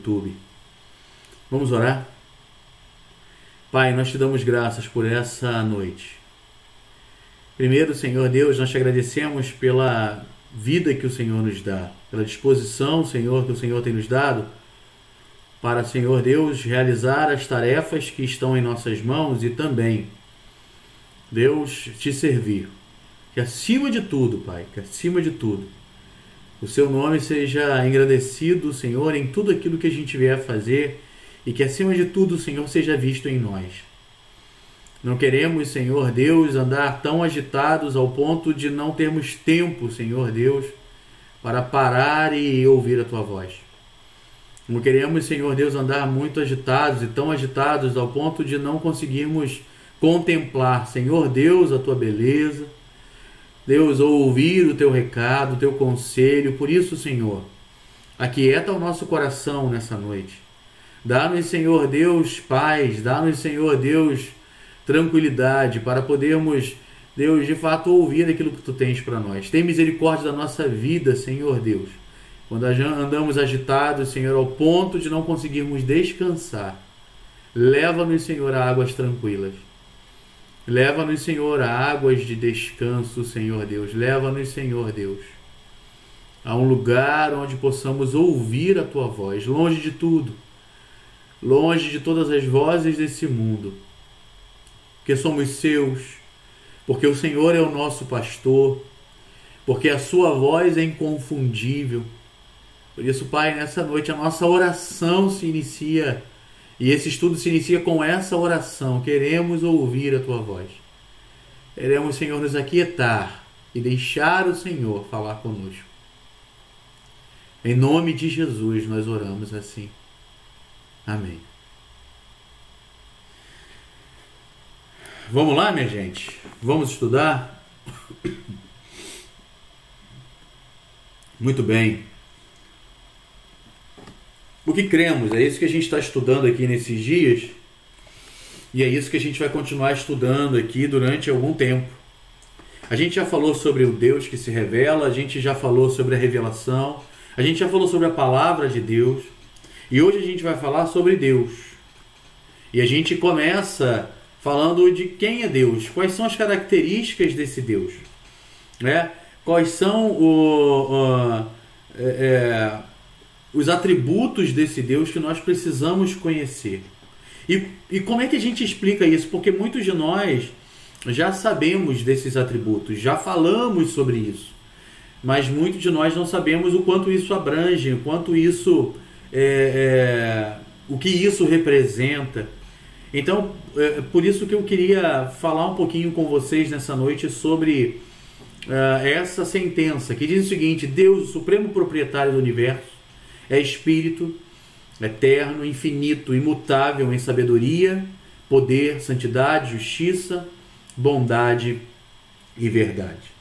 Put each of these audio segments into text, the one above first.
YouTube. Vamos orar? Pai, nós te damos graças por essa noite. Primeiro, Senhor Deus, nós te agradecemos pela vida que o Senhor nos dá, pela disposição, Senhor, que o Senhor tem nos dado para, Senhor Deus, realizar as tarefas que estão em nossas mãos e também, Deus, te servir. Que acima de tudo, Pai, que acima de tudo, o seu nome seja engrandecido, Senhor, em tudo aquilo que a gente vier a fazer e que acima de tudo o Senhor seja visto em nós. Não queremos, Senhor Deus, andar tão agitados ao ponto de não termos tempo, Senhor Deus, para parar e ouvir a Tua voz. Não queremos, Senhor Deus, andar muito agitados e tão agitados ao ponto de não conseguirmos contemplar, Senhor Deus, a Tua beleza, Deus, ouvir o Teu recado, o Teu conselho. Por isso, Senhor, aquieta o nosso coração nessa noite. Dá-nos, Senhor Deus, paz, dá-nos, Senhor Deus, tranquilidade para podermos, Deus, de fato ouvir aquilo que Tu tens para nós. Tem misericórdia da nossa vida, Senhor Deus. Quando andamos agitados, Senhor, ao ponto de não conseguirmos descansar, leva-nos, Senhor, a águas tranquilas. Leva-nos, Senhor, a águas de descanso, Senhor Deus. Leva-nos, Senhor Deus, a um lugar onde possamos ouvir a Tua voz, longe de tudo, longe de todas as vozes desse mundo, porque somos Seus, porque o Senhor é o nosso pastor, porque a Sua voz é inconfundível. Por isso, Pai, nessa noite a nossa oração se inicia, e esse estudo se inicia com essa oração. Queremos ouvir a Tua voz. Queremos, Senhor, nos aquietar e deixar o Senhor falar conosco. Em nome de Jesus nós oramos assim. Amém. Vamos lá, minha gente? Vamos estudar? Muito bem. O que cremos? É isso que a gente está estudando aqui nesses dias. E é isso que a gente vai continuar estudando aqui durante algum tempo. A gente já falou sobre o Deus que se revela, a gente já falou sobre a revelação, a gente já falou sobre a palavra de Deus. E hoje a gente vai falar sobre Deus. E a gente começa falando de quem é Deus, quais são as características desse Deus, né? Quais são os atributos desse Deus que nós precisamos conhecer. E como é que a gente explica isso? Porque muitos de nós já sabemos desses atributos, já falamos sobre isso, mas muitos de nós não sabemos o quanto isso abrange, o quanto isso o que isso representa. Então, por isso que eu queria falar um pouquinho com vocês nessa noite sobre essa sentença que diz o seguinte: Deus, o supremo proprietário do universo, é Espírito, eterno, infinito, imutável em sabedoria, poder, santidade, justiça, bondade e verdade.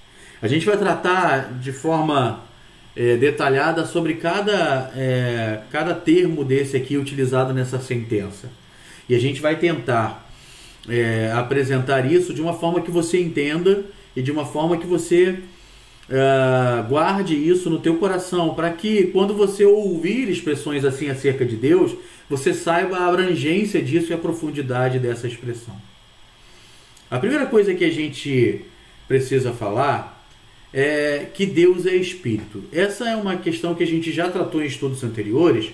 A gente vai tratar de forma detalhada sobre cada termo desse aqui utilizado nessa sentença. E a gente vai tentar apresentar isso de uma forma que você entenda e de uma forma que você guarde isso no teu coração, para que quando você ouvir expressões assim acerca de Deus, você saiba a abrangência disso e a profundidade dessa expressão. A primeira coisa que a gente precisa falar é que Deus é Espírito. Essa é uma questão que a gente já tratou em estudos anteriores,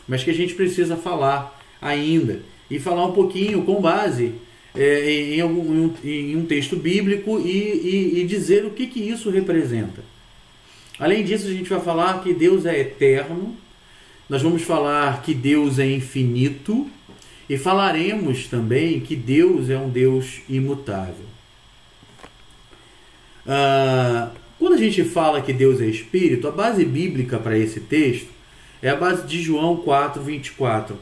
mas que a gente precisa falar ainda. E falar um pouquinho com base em um texto bíblico e dizer o que isso representa. Além disso, a gente vai falar que Deus é eterno, nós vamos falar que Deus é infinito e falaremos também que Deus é um Deus imutável. Quando a gente fala que Deus é Espírito, a base bíblica para esse texto é a base de João 4:24.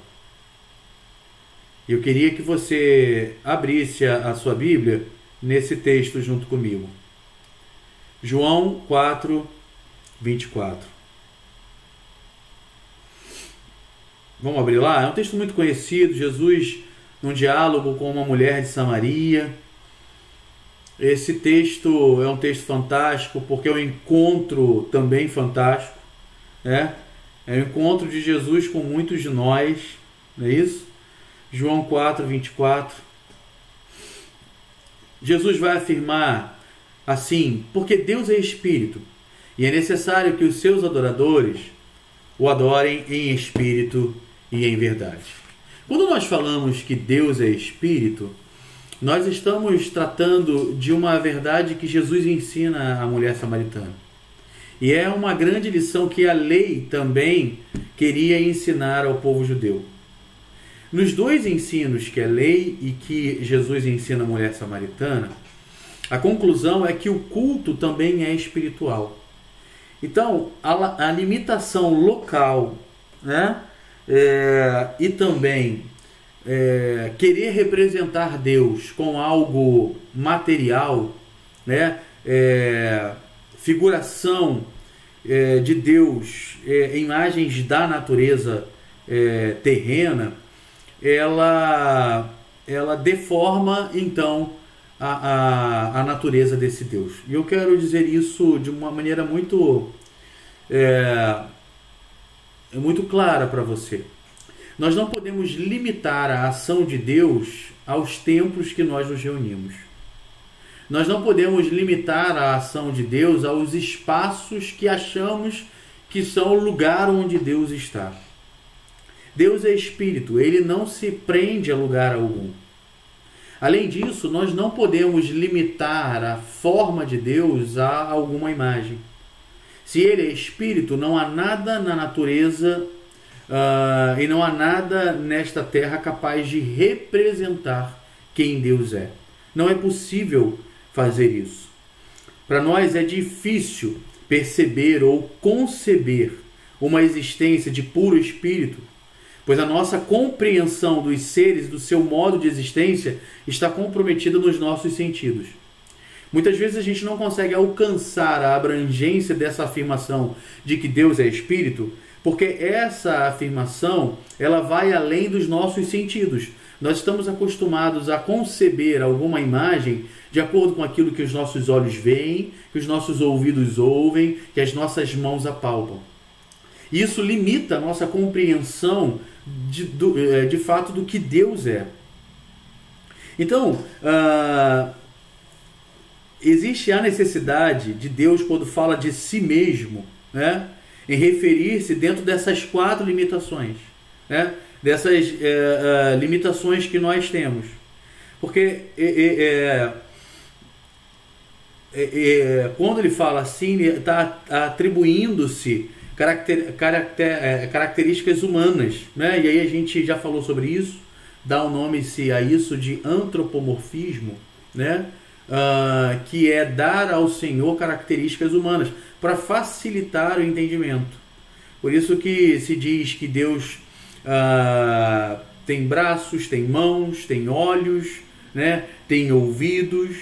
Eu queria que você abrisse a sua Bíblia nesse texto junto comigo. João 4:24. Vamos abrir lá? É um texto muito conhecido. Jesus, num diálogo com uma mulher de Samaria. Esse texto é um texto fantástico porque é um encontro também fantástico, né? É o encontro de Jesus com muitos de nós, não é isso? João 4, 24. Jesus vai afirmar assim: porque Deus é Espírito, e é necessário que os seus adoradores o adorem em espírito e em verdade. Quando nós falamos que Deus é Espírito, nós estamos tratando de uma verdade que Jesus ensina à mulher samaritana. E é uma grande lição que a lei também queria ensinar ao povo judeu. Nos dois ensinos, que é a lei e que Jesus ensina à mulher samaritana, a conclusão é que o culto também é espiritual. Então, a limitação local, né, e também querer representar Deus com algo material, né, figuração de Deus, imagens da natureza terrena, ela deforma então a natureza desse Deus. E eu quero dizer isso de uma maneira muito clara para você. Nós não podemos limitar a ação de Deus aos templos que nós nos reunimos. Nós não podemos limitar a ação de Deus aos espaços que achamos que são o lugar onde Deus está. Deus é Espírito, Ele não se prende a lugar algum. Além disso, nós não podemos limitar a forma de Deus a alguma imagem. Se Ele é Espírito, não há nada na natureza e não há nada nesta terra capaz de representar quem Deus é. Não é possível fazer isso. Para nós é difícil perceber ou conceber uma existência de puro Espírito, pois a nossa compreensão dos seres, do seu modo de existência, está comprometida nos nossos sentidos. Muitas vezes a gente não consegue alcançar a abrangência dessa afirmação de que Deus é Espírito, porque essa afirmação ela vai além dos nossos sentidos. Nós estamos acostumados a conceber alguma imagem de acordo com aquilo que os nossos olhos veem, que os nossos ouvidos ouvem, que as nossas mãos apalpam. Isso limita a nossa compreensão de fato do que Deus é. Então, existe a necessidade de Deus, quando fala de si mesmo, né, em referir-se dentro dessas 4 limitações, né, dessas limitações que nós temos. Porque quando ele fala assim, ele está atribuindo-se características humanas, né? E aí a gente já falou sobre isso, dá o nome-se a isso de antropomorfismo, né? Que é dar ao Senhor características humanas para facilitar o entendimento. Por isso que se diz que Deus tem braços, tem mãos, tem olhos, né? Tem ouvidos,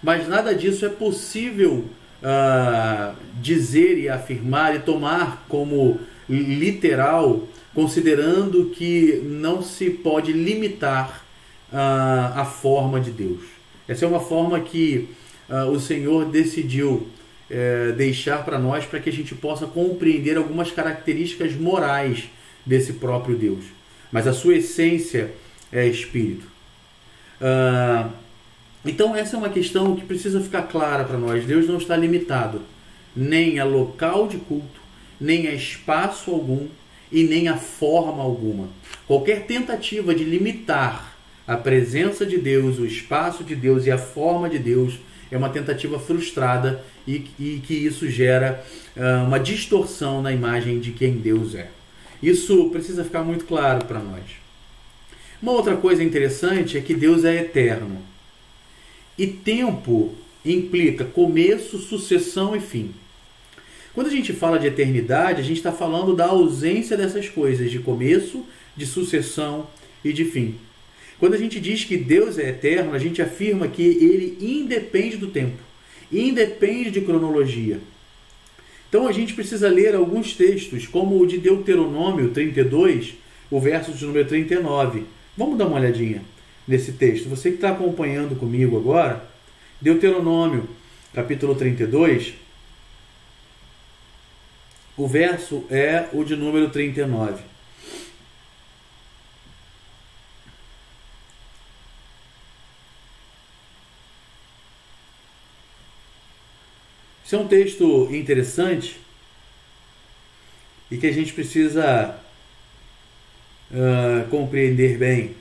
mas nada disso é possível dizer e afirmar e tomar como literal, considerando que não se pode limitar a forma de Deus. Essa é uma forma que o Senhor decidiu deixar para nós, para que a gente possa compreender algumas características morais desse próprio Deus. Mas a sua essência é Espírito. Então essa é uma questão que precisa ficar clara para nós. Deus não está limitado nem a local de culto, nem a espaço algum e nem a forma alguma. Qualquer tentativa de limitar a presença de Deus, o espaço de Deus e a forma de Deus é uma tentativa frustrada e que isso gera uma distorção na imagem de quem Deus é. Isso precisa ficar muito claro para nós. Uma outra coisa interessante é que Deus é eterno. E tempo implica começo, sucessão e fim. Quando a gente fala de eternidade, a gente está falando da ausência dessas coisas, de começo, de sucessão e de fim. Quando a gente diz que Deus é eterno, a gente afirma que Ele independe do tempo, independe de cronologia. Então a gente precisa ler alguns textos, como o de Deuteronômio 32, o verso de número 39. Vamos dar uma olhadinha nesse texto. Você que está acompanhando comigo agora, Deuteronômio, capítulo 32, O verso é o de número 39. Esse é um texto interessante e que a gente precisa compreender bem.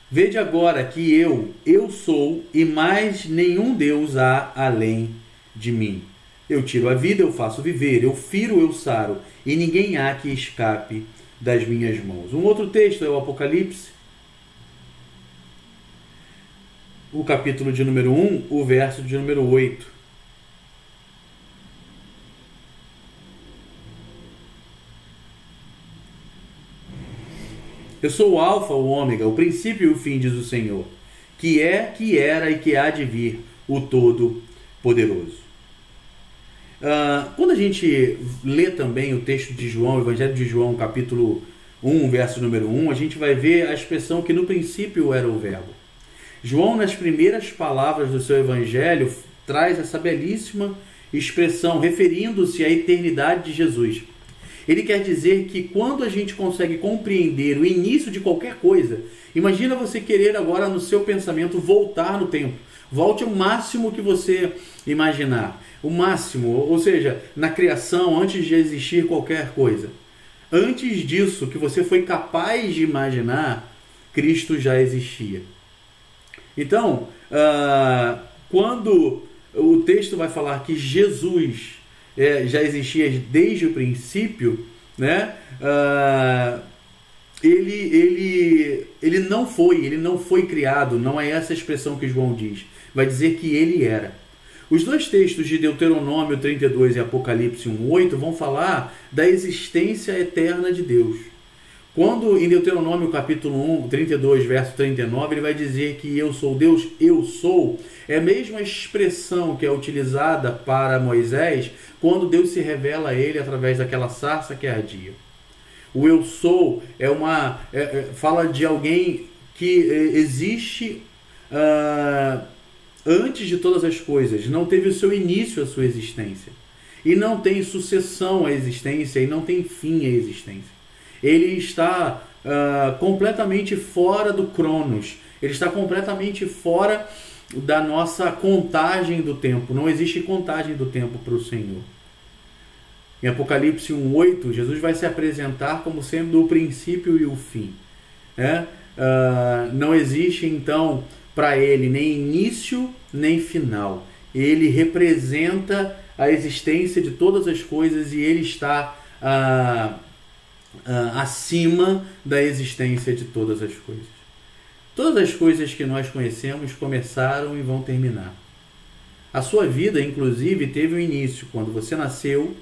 Vede agora que eu sou, e mais nenhum Deus há além de mim. Eu tiro a vida, eu faço viver, eu firo, eu saro, e ninguém há que escape das minhas mãos. Um outro texto é o Apocalipse, o capítulo de número 1, o verso de número 8. Eu sou o Alfa, o Ômega, o princípio e o fim, diz o Senhor, que é, que era e que há de vir, o Todo-Poderoso. Quando a gente lê também o texto de João, o Evangelho de João, capítulo 1, verso número 1, a gente vai ver a expressão que no princípio era o Verbo. João, nas primeiras palavras do seu Evangelho, traz essa belíssima expressão, referindo-se à eternidade de Jesus. Ele quer dizer que quando a gente consegue compreender o início de qualquer coisa, imagina você querer agora no seu pensamento voltar no tempo. Volte ao máximo que você imaginar. O máximo, ou seja, na criação, antes de existir qualquer coisa. Antes disso, que você foi capaz de imaginar, Cristo já existia. Então, quando o texto vai falar que Jesus já existia desde o princípio, né? Ele não foi criado, não é essa a expressão que João diz. Vai dizer que ele era. Os dois textos de Deuteronômio 32 e Apocalipse 1:8 vão falar da existência eterna de Deus. Quando em Deuteronômio capítulo 1, 32, verso 39, ele vai dizer que eu sou Deus, eu sou, é a mesma expressão que é utilizada para Moisés quando Deus se revela a ele através daquela sarça que ardia. O eu sou fala de alguém que existe antes de todas as coisas, não teve o seu início a sua existência, e não tem sucessão à existência, e não tem fim à existência. Ele está completamente fora do Cronos, ele está completamente fora da nossa contagem do tempo. Não existe contagem do tempo para o Senhor. Em Apocalipse 1:8, Jesus vai se apresentar como sendo o princípio e o fim. Não existe, então, para ele nem início nem final. Ele representa a existência de todas as coisas e ele está acima da existência de todas as coisas. Todas as coisas que nós conhecemos começaram e vão terminar. A sua vida, inclusive, teve um início quando você nasceu,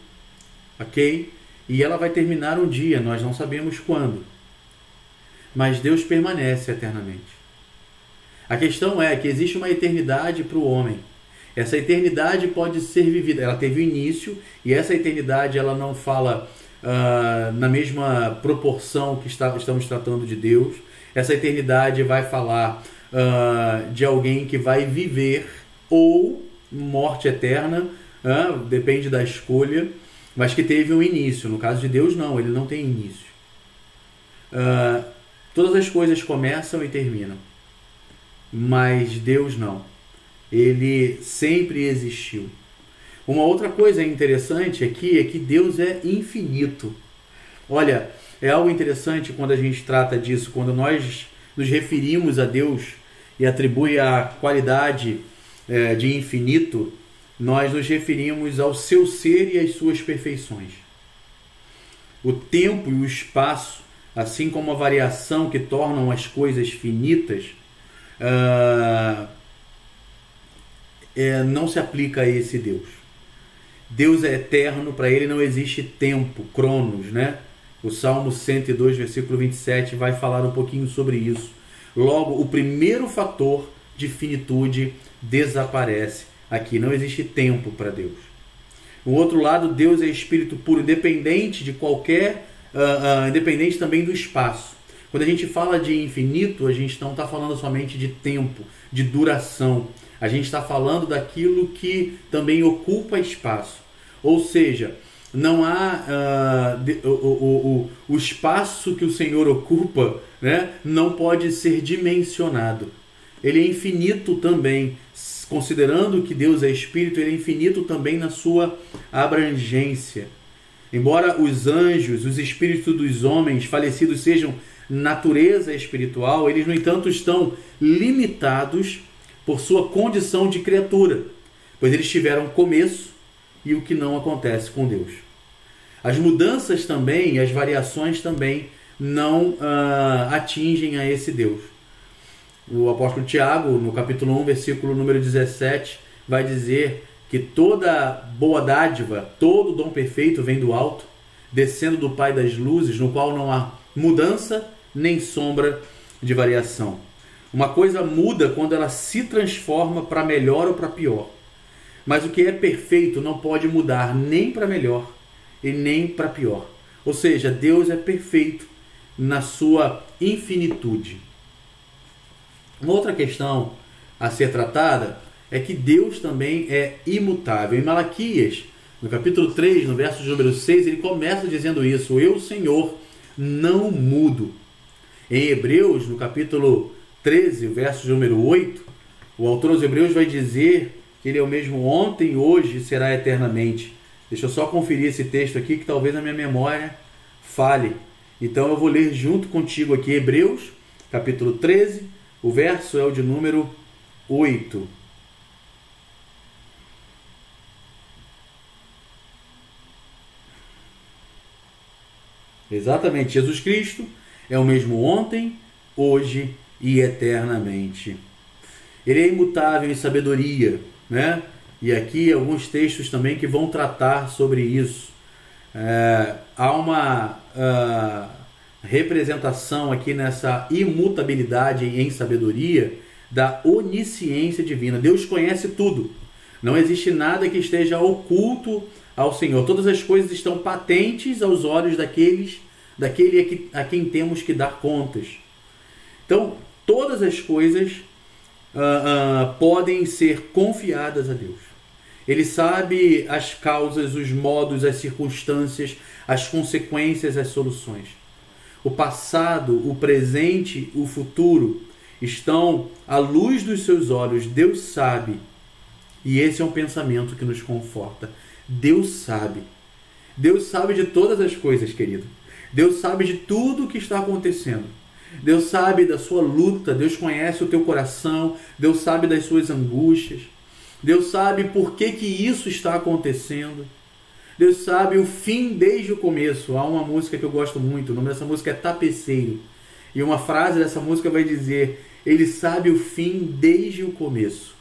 ok? E ela vai terminar um dia, nós não sabemos quando. Mas Deus permanece eternamente. A questão é que existe uma eternidade para o homem. Essa eternidade pode ser vivida. Ela teve início e essa eternidade ela não fala na mesma proporção que estamos tratando de Deus. Essa eternidade vai falar de alguém que vai viver ou morte eterna, depende da escolha, mas que teve um início. No caso de Deus, não, ele não tem início. Todas as coisas começam e terminam, mas Deus não. Ele sempre existiu. Uma outra coisa interessante aqui é que Deus é infinito. Olha, é algo interessante quando a gente trata disso, quando nós nos referimos a Deus e atribui a qualidade de infinito, nós nos referimos ao seu ser e às suas perfeições. O tempo e o espaço, assim como a variação que tornam as coisas finitas, não se aplica a esse Deus. Deus é eterno, para ele não existe tempo, cronos, né? O Salmo 102, versículo 27 vai falar um pouquinho sobre isso. Logo, o primeiro fator de finitude desaparece aqui. Não existe tempo para Deus. Do outro lado, Deus é espírito puro, independente de qualquer... independente também do espaço. Quando a gente fala de infinito, a gente não está falando somente de tempo, de duração. A gente está falando daquilo que também ocupa espaço. Ou seja, não há o espaço que o Senhor ocupa, né, não pode ser dimensionado. Ele é infinito também. Considerando que Deus é Espírito, ele é infinito também na sua abrangência. Embora os anjos, os espíritos dos homens falecidos sejam natureza espiritual, eles, no entanto, estão limitados por sua condição de criatura, pois eles tiveram começo, e o que não acontece com Deus. As mudanças também e as variações também não atingem a esse Deus. O apóstolo Tiago, no capítulo 1, versículo número 17, vai dizer que toda boa dádiva, todo dom perfeito vem do alto, descendo do Pai das luzes, no qual não há mudança nem sombra de variação. Uma coisa muda quando ela se transforma para melhor ou para pior. Mas o que é perfeito não pode mudar nem para melhor e nem para pior. Ou seja, Deus é perfeito na sua infinitude. Uma outra questão a ser tratada é que Deus também é imutável. Em Malaquias, no capítulo 3, no verso número 6, ele começa dizendo isso: eu, Senhor, não mudo. Em Hebreus, no capítulo 13, verso número 8, o autor aos Hebreus vai dizer que ele é o mesmo ontem, hoje e será eternamente. Deixa eu só conferir esse texto aqui, que talvez a minha memória falhe. Então eu vou ler junto contigo aqui Hebreus, capítulo 13, o verso é o de número 8. Exatamente, Jesus Cristo é o mesmo ontem, hoje e eternamente. Ele é imutável em sabedoria, né? E aqui alguns textos também que vão tratar sobre isso. Há uma representação aqui nessa imutabilidade em sabedoria da onisciência divina. Deus conhece tudo. Não existe nada que esteja oculto ao Senhor. Todas as coisas estão patentes aos olhos daquele a quem temos que dar contas. Então, todas as coisas podem ser confiadas a Deus. Ele sabe as causas, os modos, as circunstâncias, as consequências, as soluções. O passado, o presente, o futuro estão à luz dos seus olhos. Deus sabe. E esse é um pensamento que nos conforta. Deus sabe. Deus sabe de todas as coisas, querido. Deus sabe de tudo o que está acontecendo. Deus sabe da sua luta. Deus conhece o teu coração. Deus sabe das suas angústias. Deus sabe por que isso está acontecendo. Deus sabe o fim desde o começo. Há uma música que eu gosto muito. O nome dessa música é Tapeceiro. E uma frase dessa música vai dizer: Ele sabe o fim desde o começo.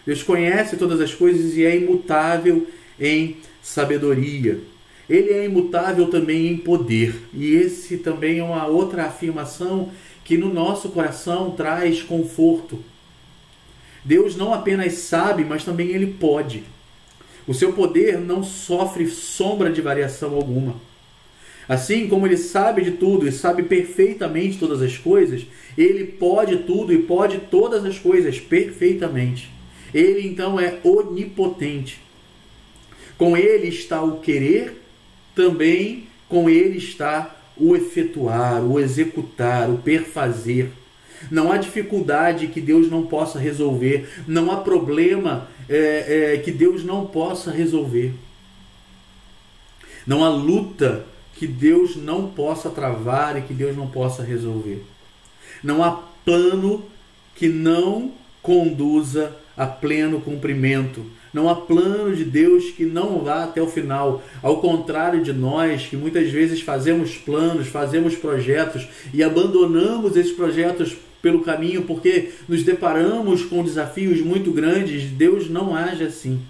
Deus conhece todas as coisas e é imutável em sabedoria. Ele é imutável também em poder. E esse também é uma outra afirmação que no nosso coração traz conforto. Deus não apenas sabe, mas também Ele pode. O seu poder não sofre sombra de variação alguma. Assim como Ele sabe de tudo e sabe perfeitamente todas as coisas, Ele pode tudo e pode todas as coisas perfeitamente. Ele então é onipotente. Com Ele está o querer, também com Ele está o efetuar, o executar, o perfazer. Não há dificuldade que Deus não possa resolver. Não há problema que Deus não possa resolver. Não há luta que Deus não possa travar e que Deus não possa resolver. Não há plano que não conduza a pleno cumprimento. Não há plano de Deus que não vá até o final. Ao contrário de nós, que muitas vezes fazemos planos, fazemos projetos e abandonamos esses projetos pelo caminho porque nos deparamos com desafios muito grandes. Deus não age assim.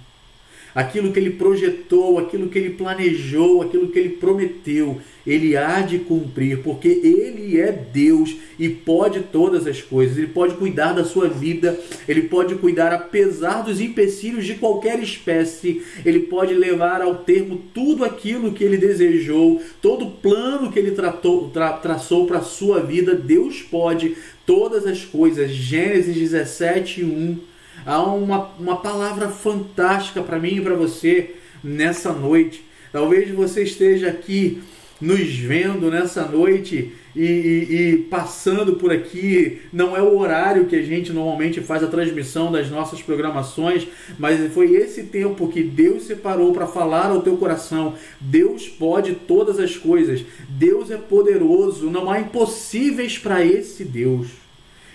Aquilo que Ele projetou, aquilo que Ele planejou, aquilo que Ele prometeu, Ele há de cumprir, porque Ele é Deus e pode todas as coisas. Ele pode cuidar da sua vida, Ele pode cuidar apesar dos empecilhos de qualquer espécie, Ele pode levar ao termo tudo aquilo que Ele desejou, todo o plano que Ele traçou para a sua vida. Deus pode todas as coisas. Gênesis 17:1 há uma palavra fantástica para mim e para você nessa noite. Talvez você esteja aqui nos vendo nessa noite e passando por aqui. Não é o horário que a gente normalmente faz a transmissão das nossas programações, mas foi esse tempo que Deus separou para falar ao teu coração. Deus pode todas as coisas, Deus é poderoso, não há impossíveis para esse Deus.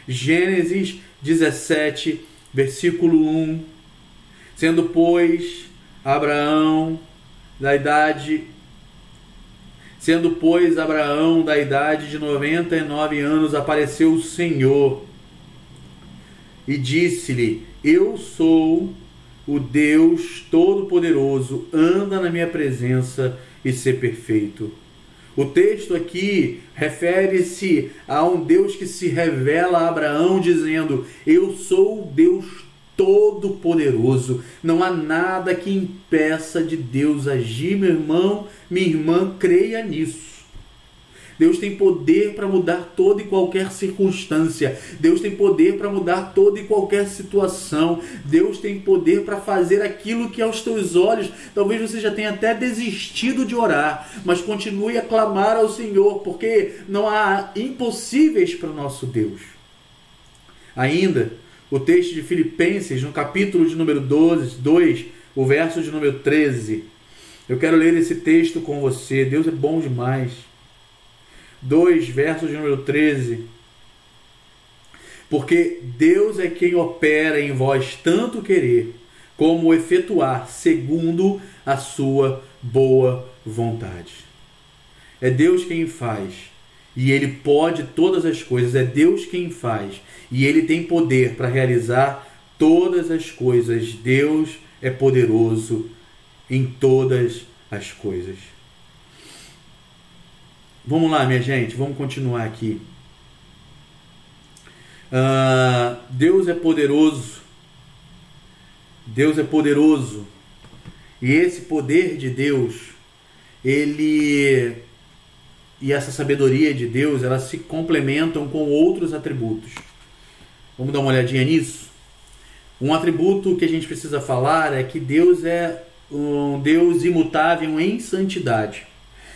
Gênesis 17, versículo 1. Sendo, pois, Abraão da idade de 99 anos, apareceu o Senhor e disse-lhe: eu sou o Deus Todo-Poderoso, anda na minha presença e ser perfeito. O texto aqui refere-se a um Deus que se revela a Abraão dizendo: eu sou o Deus Todo-Poderoso. Não há nada que impeça de Deus agir, meu irmão, minha irmã, creia nisso. Deus tem poder para mudar toda e qualquer circunstância. Deus tem poder para mudar toda e qualquer situação. Deus tem poder para fazer aquilo que aos teus olhos, talvez você já tenha até desistido de orar, mas continue a clamar ao Senhor, porque não há impossíveis para o nosso Deus. Ainda, o texto de Filipenses, no capítulo de número 2, o verso de número 13. Eu quero ler esse texto com você. Deus é bom demais. 2, verso de número 13. Porque Deus é quem opera em vós tanto querer como efetuar segundo a sua boa vontade. É Deus quem faz. E Ele pode todas as coisas. É Deus quem faz. E Ele tem poder para realizar todas as coisas. Deus é poderoso em todas as coisas. Vamos lá, minha gente. Vamos continuar aqui. Deus é poderoso. Deus é poderoso. E esse poder de Deus, e essa sabedoria de Deus, elas se complementam com outros atributos. Vamos dar uma olhadinha nisso? Um atributo que a gente precisa falar é que Deus é um Deus imutável em santidade.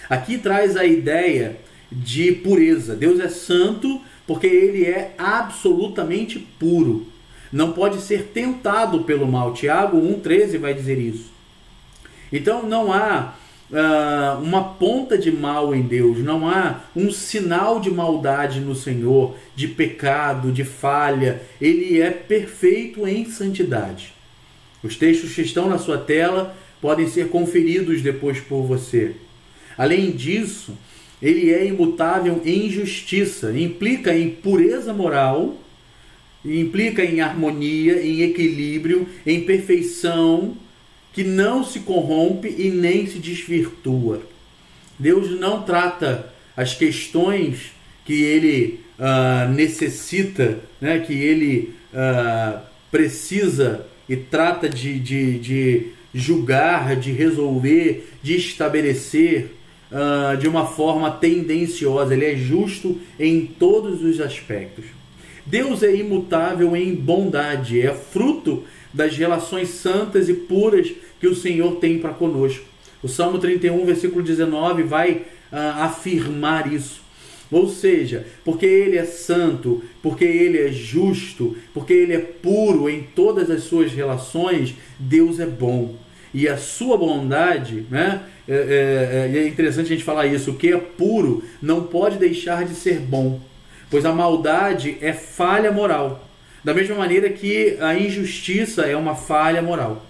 Aqui traz a ideia de pureza. Deus é santo porque Ele é absolutamente puro. Não pode ser tentado pelo mal. Tiago 1,13 vai dizer isso. Então não há uma ponta de mal em Deus, não há um sinal de maldade no Senhor, de pecado, de falha. Ele é perfeito em santidade. Os textos que estão na sua tela podem ser conferidos depois por você. Além disso, Ele é imutável em justiça, implica em pureza moral, implica em harmonia, em equilíbrio, em perfeição, que não se corrompe e nem se desvirtua. Deus não trata as questões que Ele necessita, né, que Ele precisa e trata de julgar, de resolver, de estabelecer de uma forma tendenciosa. Ele é justo em todos os aspectos. Deus é imutável em bondade, é fruto das relações santas e puras que o Senhor tem para conosco. O Salmo 31, versículo 19 vai afirmar isso. Ou seja, porque Ele é santo, porque Ele é justo, porque Ele é puro em todas as suas relações, Deus é bom. E a sua bondade, né? É interessante a gente falar isso, o que é puro não pode deixar de ser bom, pois a maldade é falha moral, da mesma maneira que a injustiça é uma falha moral.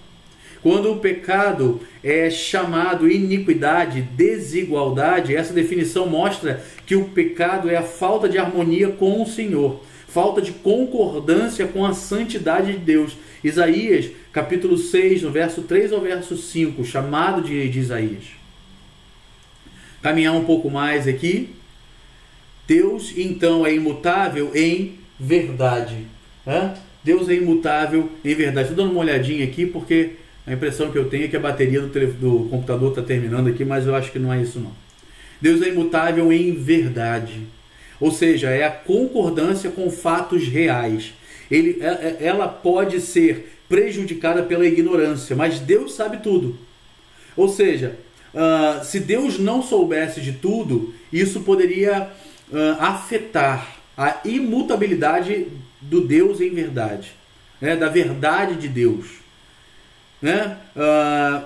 Quando o pecado é chamado iniquidade, desigualdade, essa definição mostra que o pecado é a falta de harmonia com o Senhor, falta de concordância com a santidade de Deus. Isaías, capítulo 6, no verso 3 ao verso 5, chamado de Isaías. Caminhar um pouco mais aqui. Deus, então, é imutável em verdade. Deus é imutável em verdade. Estou dando uma olhadinha aqui porque a impressão que eu tenho é que a bateria do computador está terminando aqui, mas eu acho que não é isso não. Deus é imutável em verdade. Ou seja, é a concordância com fatos reais. Ela pode ser prejudicada pela ignorância, mas Deus sabe tudo. Ou seja, se Deus não soubesse de tudo, isso poderia afetar a imutabilidade do Deus em verdade, né? Da verdade de Deus, né?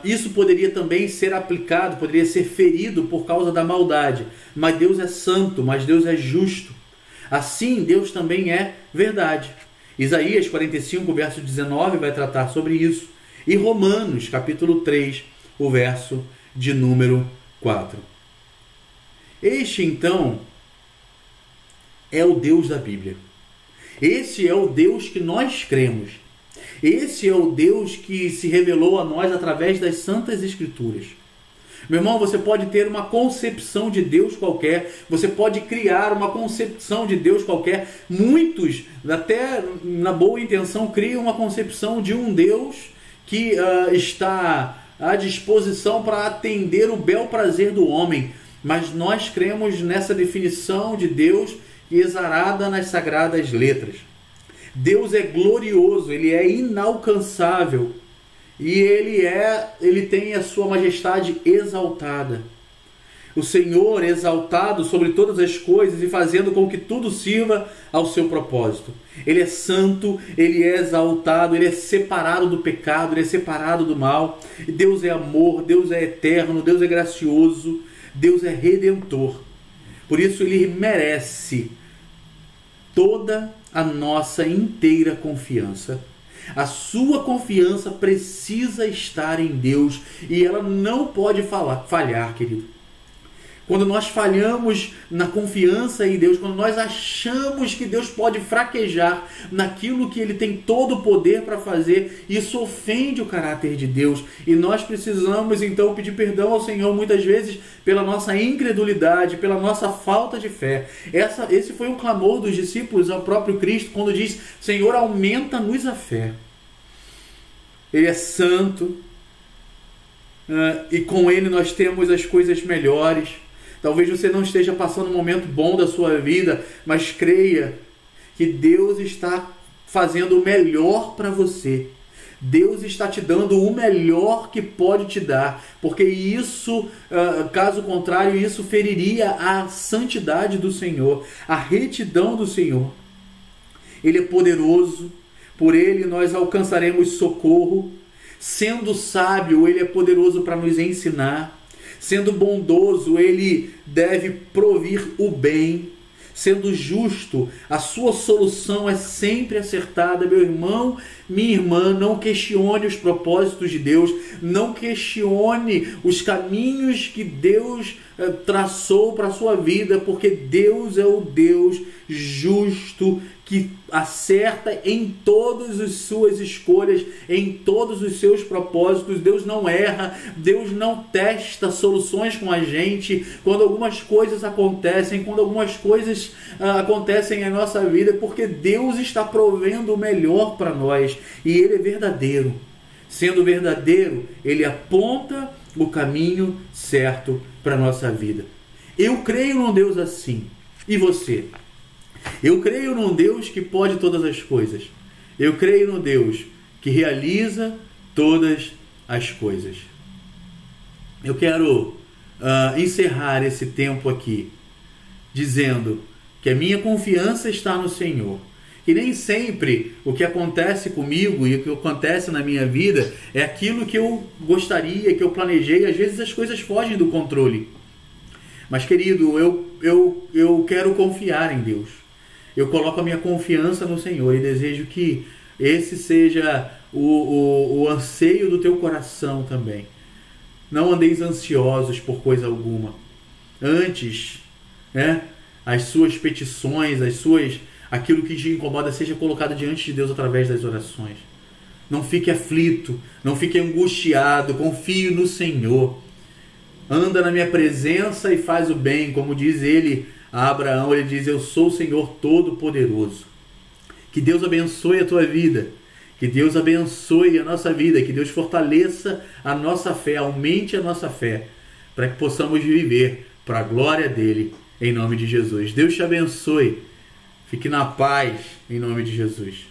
Isso poderia também ser aplicado, poderia ser ferido por causa da maldade. Mas Deus é santo, mas Deus é justo. Assim, Deus também é verdade. Isaías 45, verso 19, vai tratar sobre isso. E Romanos, capítulo 3, o verso de número 4. Este, então, é o Deus da Bíblia. Esse é o Deus que nós cremos. Esse é o Deus que se revelou a nós através das Santas Escrituras. Meu irmão, você pode ter uma concepção de Deus qualquer, você pode criar uma concepção de Deus qualquer. Muitos, até na boa intenção, criam uma concepção de um Deus que está à disposição para atender o bel prazer do homem. Mas nós cremos nessa definição de Deus exarada nas sagradas letras. Deus é glorioso, Ele é inalcançável e Ele tem a sua majestade exaltada. O Senhor exaltado sobre todas as coisas e fazendo com que tudo sirva ao seu propósito. Ele é santo, Ele é exaltado, Ele é separado do pecado, Ele é separado do mal. Deus é amor, Deus é eterno, Deus é gracioso, Deus é redentor. Por isso Ele merece toda a nossa inteira confiança. A sua confiança precisa estar em Deus e ela não pode falhar, querido. Quando nós falhamos na confiança em Deus, quando nós achamos que Deus pode fraquejar naquilo que Ele tem todo o poder para fazer, isso ofende o caráter de Deus. E nós precisamos então pedir perdão ao Senhor muitas vezes pela nossa incredulidade, pela nossa falta de fé. Esse foi um clamor dos discípulos ao próprio Cristo quando diz: Senhor, aumenta-nos a fé. Ele é santo e com Ele nós temos as coisas melhores. Talvez você não esteja passando um momento bom da sua vida, mas creia que Deus está fazendo o melhor para você. Deus está te dando o melhor que pode te dar, porque isso, caso contrário, isso feriria a santidade do Senhor, a retidão do Senhor. Ele é poderoso, por Ele nós alcançaremos socorro. Sendo sábio, Ele é poderoso para nos ensinar. Sendo bondoso, Ele deve provir o bem. Sendo justo, a sua solução é sempre acertada. Meu irmão, minha irmã, não questione os propósitos de Deus. Não questione os caminhos que Deus traçou para a sua vida, porque Deus é o Deus justo que acerta em todas as suas escolhas, em todos os seus propósitos. Deus não erra, Deus não testa soluções com a gente. Quando algumas coisas acontecem, quando algumas coisas acontecem em nossa vida, porque Deus está provendo o melhor para nós e Ele é verdadeiro. Sendo verdadeiro, Ele aponta o caminho certo para a nossa vida. Eu creio num Deus assim. E você? Eu creio num Deus que pode todas as coisas. Eu creio no Deus que realiza todas as coisas. Eu quero encerrar esse tempo aqui dizendo que a minha confiança está no Senhor. Que nem sempre o que acontece comigo e o que acontece na minha vida é aquilo que eu gostaria, que eu planejei. Às vezes as coisas fogem do controle. Mas, querido, eu quero confiar em Deus. Eu coloco a minha confiança no Senhor e desejo que esse seja o anseio do teu coração também. Não andeis ansiosos por coisa alguma. Antes, as suas petições, aquilo que te incomoda seja colocado diante de Deus através das orações. Não fique aflito, não fique angustiado, confie no Senhor. Anda na minha presença e faz o bem, como diz ele a Abraão, ele diz: eu sou o Senhor Todo-Poderoso. Que Deus abençoe a tua vida, que Deus abençoe a nossa vida, que Deus fortaleça a nossa fé, aumente a nossa fé, para que possamos viver para a glória dele, em nome de Jesus. Deus te abençoe, fique na paz, em nome de Jesus.